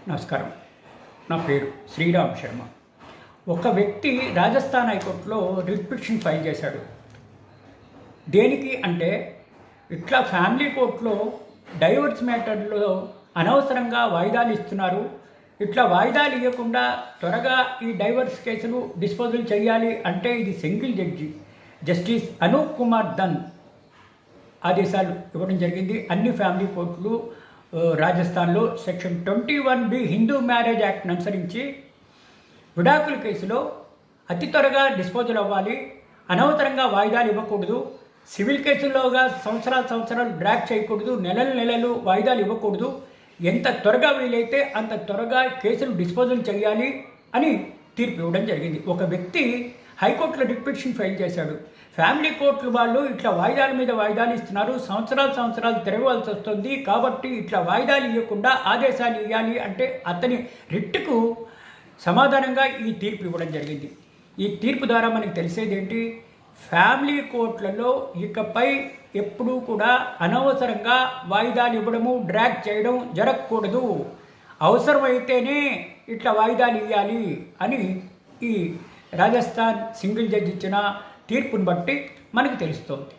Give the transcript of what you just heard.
నమస్కారం. నా పేరు శ్రీరామ్ శర్మ. ఒక వ్యక్తి రాజస్థాన్ హైకోర్టులో రిట్ పిటిషన్ ఫైల్ చేశాడు. దేనికి అంటే ఇట్లా ఫ్యామిలీ కోర్టులో డైవర్స్ మ్యాటర్లో అనవసరంగా వాయిదాలు ఇస్తున్నారు, ఇట్లా వాయిదాలు ఇవ్వకుండా త్వరగా ఈ డైవర్స్ కేసులు డిస్పోజల్ చేయాలి అంటే ఇది single judge justice Anoop Kumar దన్ ఆదేశాలు ఇవ్వడం జరిగింది. అన్ని ఫ్యామిలీ కోర్టులు రాజస్థాన్లో సెక్షన్ 21B హిందూ మ్యారేజ్ యాక్ట్ను అనుసరించి విడాకుల కేసులో అతి త్వరగా డిస్పోజల్ అవ్వాలి, అనవసరంగా వాయిదాలు ఇవ్వకూడదు, సివిల్ కేసుల్లోగా సంవత్సరాలు డ్రాగ్ చేయకూడదు, నెలలు వాయిదాలు ఇవ్వకూడదు, ఎంత త్వరగా వీలైతే అంత త్వరగా కేసులు డిస్పోజల్ చేయాలి అని తీర్పు ఇవ్వడం జరిగింది. ఒక వ్యక్తి హైకోర్టులో రిట్ పిటిషన్ ఫైల్ చేశాడు. ఫ్యామిలీ కోర్టుల వాళ్ళు ఇట్లా వాయిదాల మీద వాయిదాలు ఇస్తున్నారు, సంవత్సరాలు తిరగవలసి వస్తుంది, కాబట్టి ఇట్లా వాయిదాలు ఇవ్వకుండా ఆదేశాలు ఇవ్వాలి అంటే అతని రిట్కు సమాధానంగా ఈ తీర్పు ఇవ్వడం జరిగింది. ఈ తీర్పు ద్వారా మనకి తెలిసేది ఏంటి, ఫ్యామిలీ కోర్టులలో ఇకపై ఎప్పుడూ కూడా అనవసరంగా వాయిదాలు ఇవ్వడము, డ్రాగ్ చేయడం జరగకూడదు, అవసరమైతేనే ఇట్లా వాయిదాలు ఇవ్వాలి అని ఈ రాజస్థాన్ సింగిల్ జడ్జి ఇచ్చిన తీర్పును బట్టి మనకు తెలుస్తోంది.